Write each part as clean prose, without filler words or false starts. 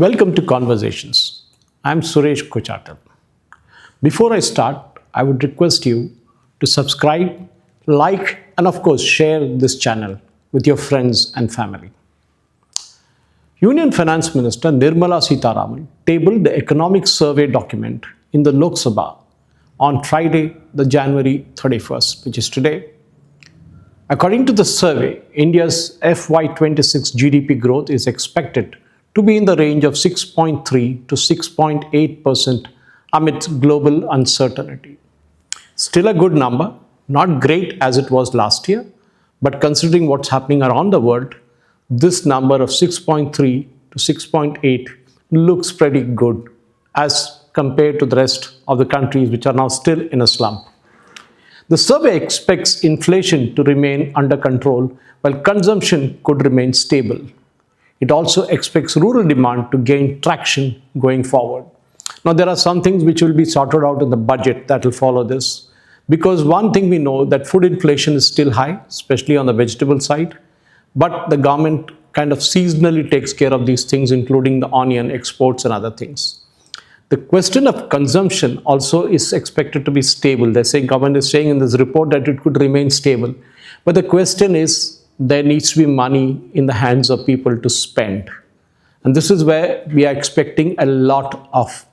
Welcome to Conversations. I'm Suresh Kochatal. Before I start, I would request you to subscribe, like, and of course, share this channel with your friends and family. Union Finance Minister Nirmala Sitharaman tabled the economic survey document in the Lok Sabha on Friday, the January 31st, which is today. According to the survey, India's FY26 GDP growth is expected to be in the range of 6.3 to 6.8% amidst global uncertainty. Still a good number, not great as it was last year, but considering what's happening around the world, this number of 6.3 to 6.8 looks pretty good as compared to the rest of the countries which are now still in a slump. The survey expects inflation to remain under control while consumption could remain stable. It also expects rural demand to gain traction going forward. Now, there are some things which will be sorted out in the budget that will follow this, because one thing we know that food inflation is still high, especially on the vegetable side, but the government kind of seasonally takes care of these things, including the onion exports and other things. The question of consumption also is expected to be stable. Government is saying in this report that it could remain stable. But the question is, there needs to be money in the hands of people to spend. And this is where we are expecting a lot of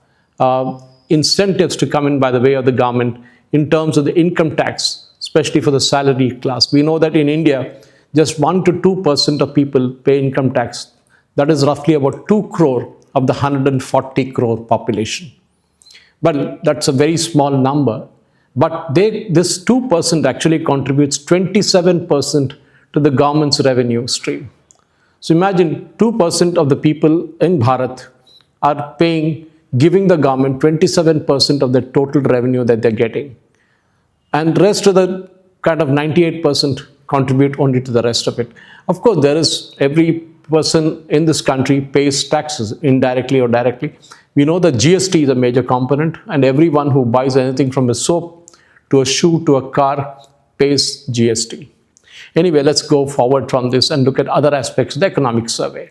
incentives to come in by the way of the government in terms of the income tax, especially for the salaried class. We know that in India, just 1 to 2% of people pay income tax. That is roughly about 2 crore of the 140 crore population. But that's a very small number. But this 2% actually contributes 27% to the government's revenue stream. So imagine 2% of the people in Bharat are giving the government 27% of the total revenue that they're getting. And the rest of the kind of 98% contribute only to the rest of it. Of course, every person in this country pays taxes indirectly or directly. We know that GST is a major component, and everyone who buys anything from a soap to a shoe to a car pays GST. Anyway, let's go forward from this and look at other aspects of the economic survey.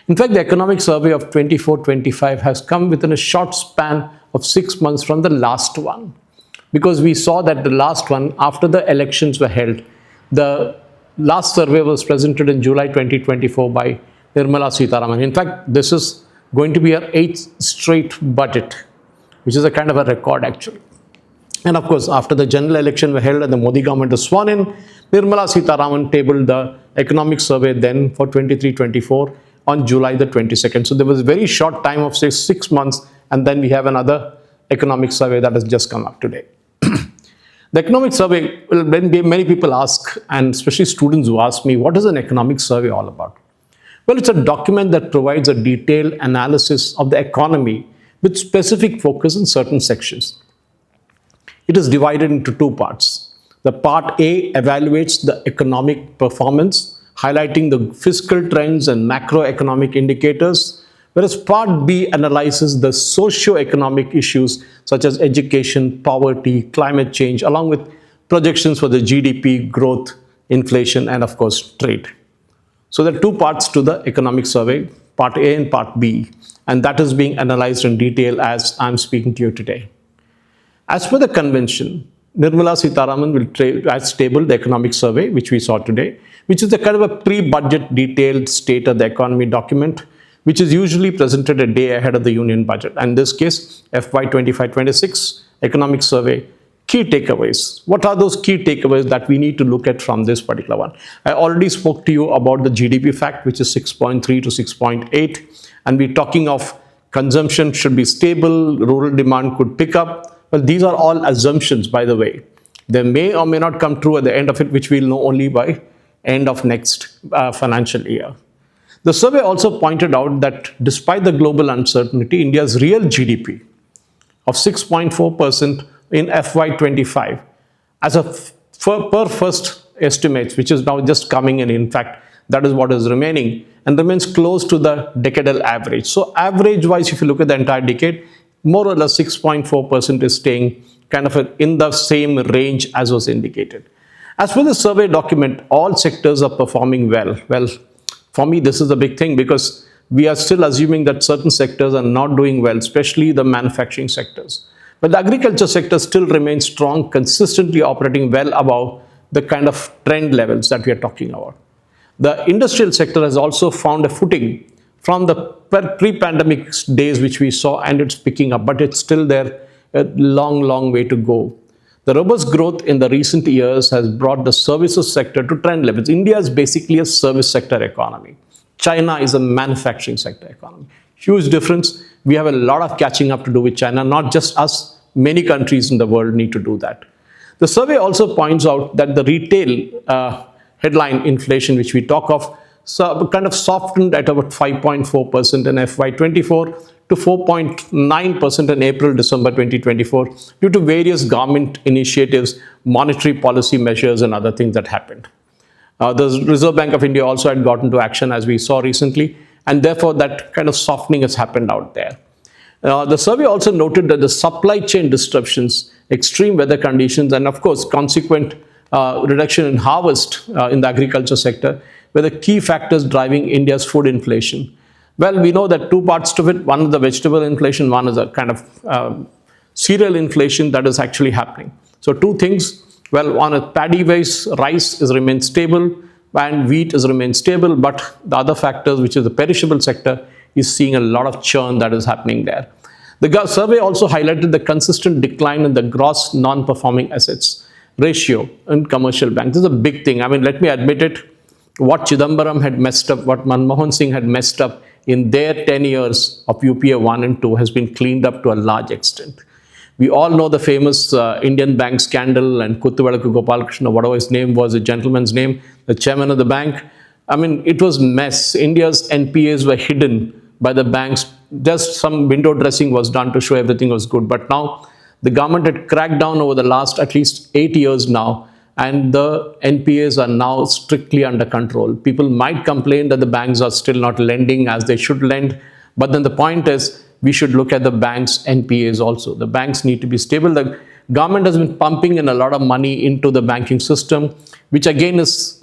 In fact, the economic survey of 24-25 has come within a short span of 6 months from the last one, because we saw that the last one, after the elections were held, the last survey was presented in July 2024 by Nirmala Sitharaman. In fact, this is going to be her 8th straight budget, which is a kind of a record actually. And of course, after the general election were held and the Modi government was sworn in, Nirmala Sitharaman tabled the economic survey then for 23-24 on July the 22nd. So there was a very short time of say 6 months, and then we have another economic survey that has just come up today. The economic survey, many people ask, and especially students who ask me, what is an economic survey all about? Well, it's a document that provides a detailed analysis of the economy with specific focus in certain sections. It is divided into 2 parts. The part A evaluates the economic performance, highlighting the fiscal trends and macroeconomic indicators, whereas part B analyzes the socio-economic issues such as education, poverty, climate change, along with projections for the GDP, growth, inflation, and of course, trade. So there are 2 parts to the economic survey, part A and part B, and that is being analyzed in detail as I'm speaking to you today. As per the convention, Nirmala Sitharaman has tabled the economic survey, which we saw today, which is a kind of a pre-budget detailed state of the economy document, which is usually presented a day ahead of the union budget. And in this case, FY 25-26 economic survey, key takeaways. What are those key takeaways that we need to look at from this particular one? I already spoke to you about the GDP fact, which is 6.3 to 6.8. And we're talking of consumption should be stable, rural demand could pick up. Well, these are all assumptions, by the way. They may or may not come true at the end of it, which we'll know only by end of next financial year. The survey also pointed out that despite the global uncertainty, India's real GDP of 6.4% in FY25, as a per first estimates, which is now just coming in fact, that is what is remaining, and remains close to the decadal average. So average-wise, if you look at the entire decade, more or less 6.4% is staying kind of in the same range as was indicated. As for the survey document, all sectors are performing well. Well, for me, this is a big thing because we are still assuming that certain sectors are not doing well, especially the manufacturing sectors. But the agriculture sector still remains strong, consistently operating well above the kind of trend levels that we are talking about. The industrial sector has also found a footing from the pre-pandemic days which we saw, and it's picking up, but it's still there, a long way to go. The robust growth in the recent years has brought the services sector to trend levels. India is basically a service sector economy. China is a manufacturing sector economy. Huge difference. We have a lot of catching up to do with China, not just us, many countries in the world need to do that. The survey also points out that the retail headline inflation, which we talk of, kind of softened at about 5.4% in FY24 to 4.9% in April-December 2024 due to various government initiatives, monetary policy measures, and other things that happened. The Reserve Bank of India also had gotten to action, as we saw recently, and therefore that kind of softening has happened out there. The survey also noted that the supply chain disruptions, extreme weather conditions, and of course consequent reduction in harvest in the agriculture sector were the key factors driving India's food inflation. Well, we know that two parts to it. One is the vegetable inflation, one is a kind of cereal inflation that is actually happening. So two things. Well, on a paddy-wise, rice has remained stable and wheat has remained stable, but the other factors, which is the perishable sector, is seeing a lot of churn that is happening there. The survey also highlighted the consistent decline in the gross non-performing assets ratio in commercial banks. This is a big thing. I mean, let me admit it. What Chidambaram had messed up, what Manmohan Singh had messed up in their 10 years of UPA 1 and 2 has been cleaned up to a large extent. We all know the famous Indian bank scandal and Kuttuvalakku Gopalakrishna, whatever his name was, a gentleman's name, the chairman of the bank. I mean, it was mess. India's NPAs were hidden by the banks. Just some window dressing was done to show everything was good. But now the government had cracked down over the last at least 8 years now, and the NPAs are now strictly under control. People might complain that the banks are still not lending as they should lend, but then the point is we should look at the banks' NPAs also. The banks need to be stable. The government has been pumping in a lot of money into the banking system, which again is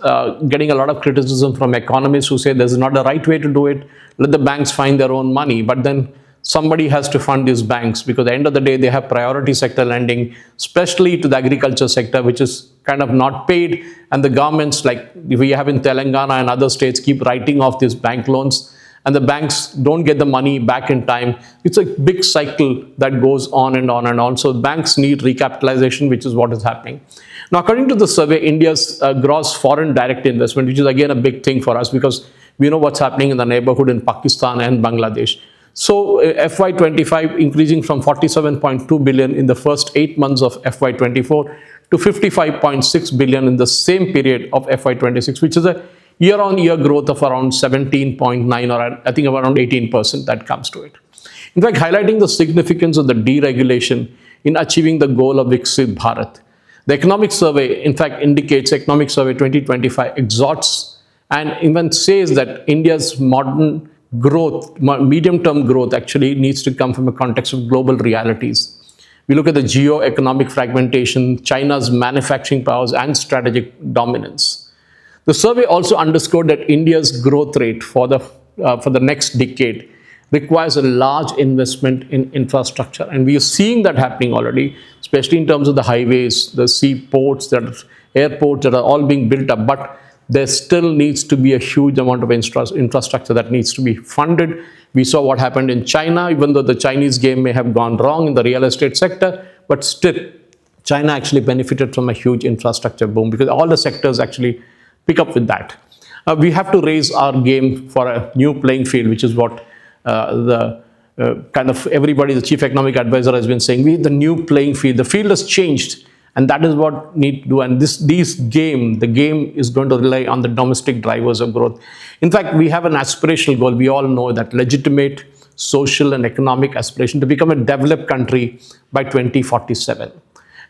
getting a lot of criticism from economists who say there's not a right way to do it. Let the banks find their own money. But then somebody has to fund these banks, because at the end of the day, they have priority sector lending, especially to the agriculture sector, which is kind of not paid. And the governments, like we have in Telangana and other states, keep writing off these bank loans, and the banks don't get the money back in time. It's a big cycle that goes on and on and on. So banks need recapitalization, which is what is happening. Now, according to the survey, India's gross foreign direct investment, which is again a big thing for us because we know what's happening in the neighborhood in Pakistan and Bangladesh. So FY25 increasing from 47.2 billion in the first 8 months of FY24 to 55.6 billion in the same period of FY26, which is a year-on-year growth of around 17.9, or I think around 18% that comes to it. In fact, highlighting the significance of the deregulation in achieving the goal of Viksit Bharat. The economic survey, in fact, indicates Economic Survey 2025 exhorts and even says that India's modern growth, medium-term growth actually needs to come from a context of global realities. We look at the geo-economic fragmentation, China's manufacturing powers, and strategic dominance. The survey also underscored that India's growth rate for the next decade requires a large investment in infrastructure. And we are seeing that happening already, especially in terms of the highways, the seaports, airports that are all being built up. But there still needs to be a huge amount of infrastructure that needs to be funded. We saw what happened in China, even though the Chinese game may have gone wrong in the real estate sector, but still China actually benefited from a huge infrastructure boom because all the sectors actually pick up with that. We have to raise our game for a new playing field, which is what kind of everybody, the chief economic advisor has been saying. The new playing field, the field has changed. And that is what need to do. And the game is going to rely on the domestic drivers of growth. In fact, we have an aspirational goal. We all know that legitimate social and economic aspiration to become a developed country by 2047.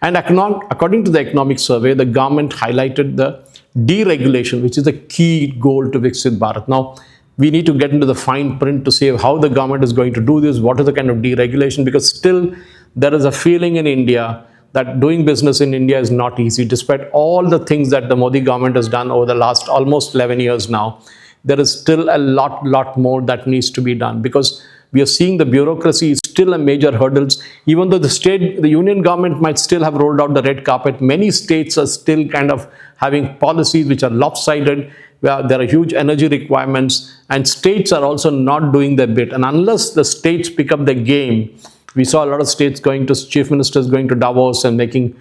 And according to the economic survey, the government highlighted the deregulation, which is the key goal to Viksit Bharat. Now, we need to get into the fine print to say how the government is going to do this, what is the kind of deregulation, because still there is a feeling in India that doing business in India is not easy, despite all the things that the Modi government has done over the last almost 11 years now. there is still a lot more that needs to be done, because we are seeing the bureaucracy is still a major hurdles. Even though the union government might still have rolled out the red carpet, many states are still kind of having policies which are lopsided, where there are huge energy requirements, and states are also not doing their bit. And unless the states pick up the game, we saw a lot of states going to chief ministers going to Davos and making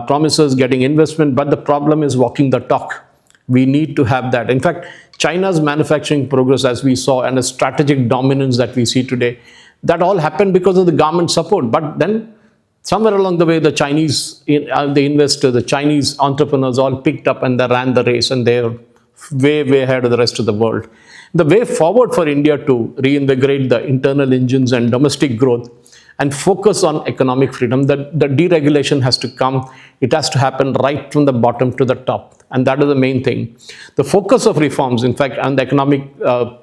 promises, getting investment, but the problem is walking the talk. We need to have that. In fact, China's manufacturing progress, as we saw, and the strategic dominance that we see today, that all happened because of the government support. But then somewhere along the way, the Chinese, the investors, the Chinese entrepreneurs all picked up and they ran the race, and they're way ahead of the rest of the world. The way forward for India to reinvigorate the internal engines and domestic growth and focus on economic freedom, the deregulation has to come. It has to happen right from the bottom to the top. And that is the main thing. The focus of reforms, in fact, and the economic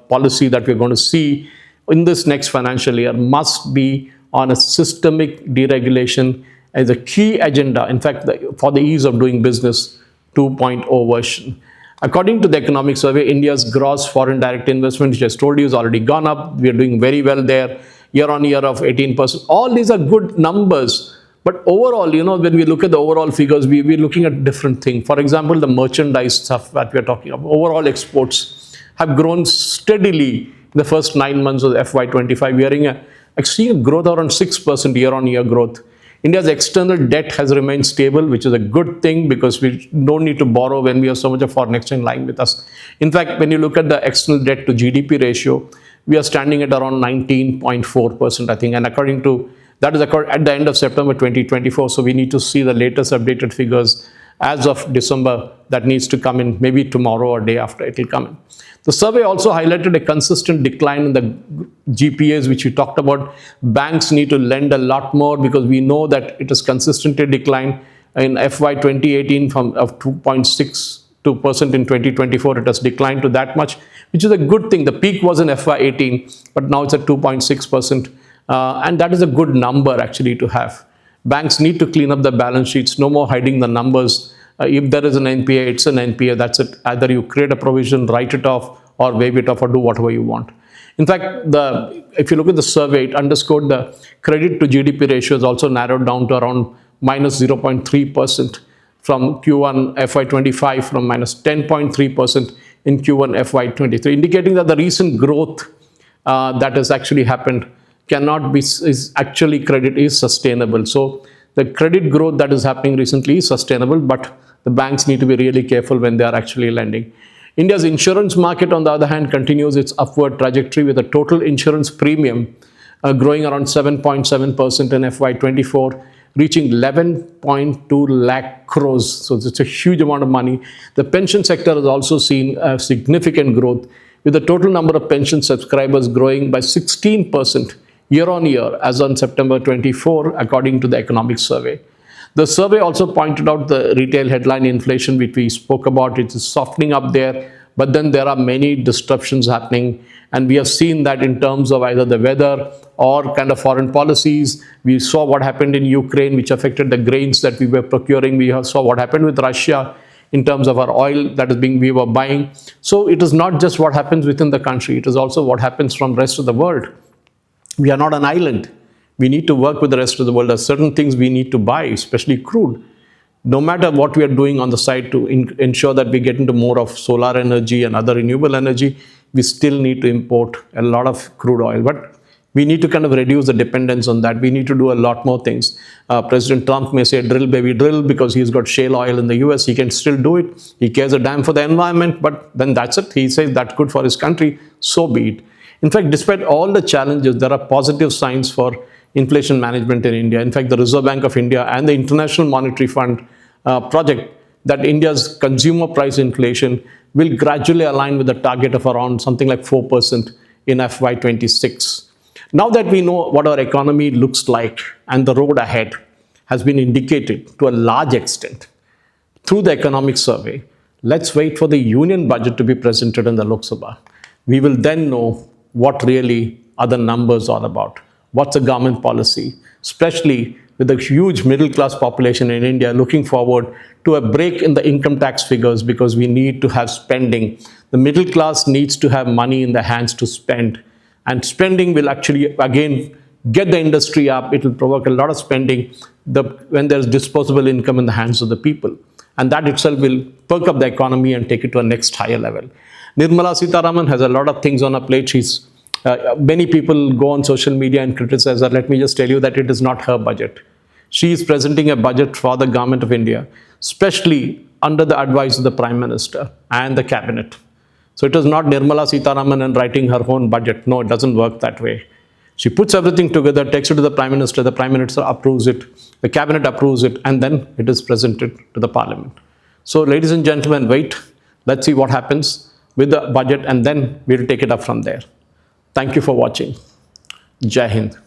policy that we're going to see in this next financial year must be on a systemic deregulation as a key agenda. In fact, for the ease of doing business 2.0 version. According to the economic survey, India's gross foreign direct investment, which I told you, has already gone up. We are doing very well there, year on year of 18%. All these are good numbers. But overall, when we look at the overall figures, we're looking at different things. For example, the merchandise stuff that we're talking about, overall exports have grown steadily in the first 9 months of FY25. We are seeing a growth around 6% year on year growth. India's external debt has remained stable, which is a good thing because we don't need to borrow when we have so much of foreign exchange lying with us. In fact, when you look at the external debt to GDP ratio, we are standing at around 19.4%, I think. And that is at the end of September 2024. So we need to see the latest updated figures as of December. That needs to come in maybe tomorrow or day after it will come in. The survey also highlighted a consistent decline in the GPAs, which we talked about. Banks need to lend a lot more because we know that it has consistently declined. In FY 2018 from 2.62% in 2024, it has declined to that much, which is a good thing. The peak was in FY 18, but now it's at 2.6%. And that is a good number actually to have. Banks need to clean up the balance sheets, no more hiding the numbers. If there is an NPA, it's an NPA, that's it. Either you create a provision, write it off, or waive it off, or do whatever you want. In fact, if you look at the survey, it underscored the credit to GDP ratio is also narrowed down to around minus 0.3% from Q1 FY25 from minus 10.3% in Q1 FY23, indicating that the recent growth that has actually happened cannot be, credit is sustainable. So the credit growth that is happening recently is sustainable, but the banks need to be really careful when they are actually lending. India's insurance market, on the other hand, continues its upward trajectory with a total insurance premium growing around 7.7% in FY24, reaching 11.2 lakh crores. So it's a huge amount of money. The pension sector has also seen a significant growth, with the total number of pension subscribers growing by 16% year on year as on September 24, according to the economic survey. The survey also pointed out the retail headline inflation, which we spoke about. It is softening up there, but then there are many disruptions happening. And we have seen that in terms of either the weather or kind of foreign policies. We saw what happened in Ukraine, which affected the grains that we were procuring. We saw what happened with Russia in terms of our oil that is we were buying. So it is not just what happens within the country. It is also what happens from the rest of the world. We are not an island. We need to work with the rest of the world. There are certain things we need to buy, especially crude. No matter what we are doing on the side to ensure that we get into more of solar energy and other renewable energy, we still need to import a lot of crude oil. But we need to kind of reduce the dependence on that. We need to do a lot more things. President Trump may say drill baby drill because he's got shale oil in the US. He can still do it. He cares a damn for the environment, but then that's it. He says that's good for his country. So be it. In fact, despite all the challenges, there are positive signs for inflation management in India. In fact, the Reserve Bank of India and the International Monetary Fund project that India's consumer price inflation will gradually align with the target of around something like 4% in FY26. Now that we know what our economy looks like and the road ahead has been indicated to a large extent through the economic survey, let's wait for the union budget to be presented in the Lok Sabha. We will then know what really are the numbers all about. What's the government policy, especially with a huge middle class population in India looking forward to a break in the income tax figures because we need to have spending. The middle class needs to have money in their hands to spend, and spending will actually again get the industry up. It will provoke a lot of spending when there's disposable income in the hands of the people, and that itself will perk up the economy and take it to a next higher level. Nirmala Sitharaman has a lot of things on her plate. Many people go on social media and criticize her. Let me just tell you that it is not her budget. She is presenting a budget for the government of India, especially under the advice of the Prime Minister and the cabinet. So it is not Nirmala Sitharaman and writing her own budget. No, it doesn't work that way. She puts everything together, takes it to the Prime Minister approves it, the cabinet approves it, and then it is presented to the Parliament. So ladies and gentlemen, wait. Let's see what happens with the budget, and then we'll take it up from there. Thank you for watching. Jai Hind.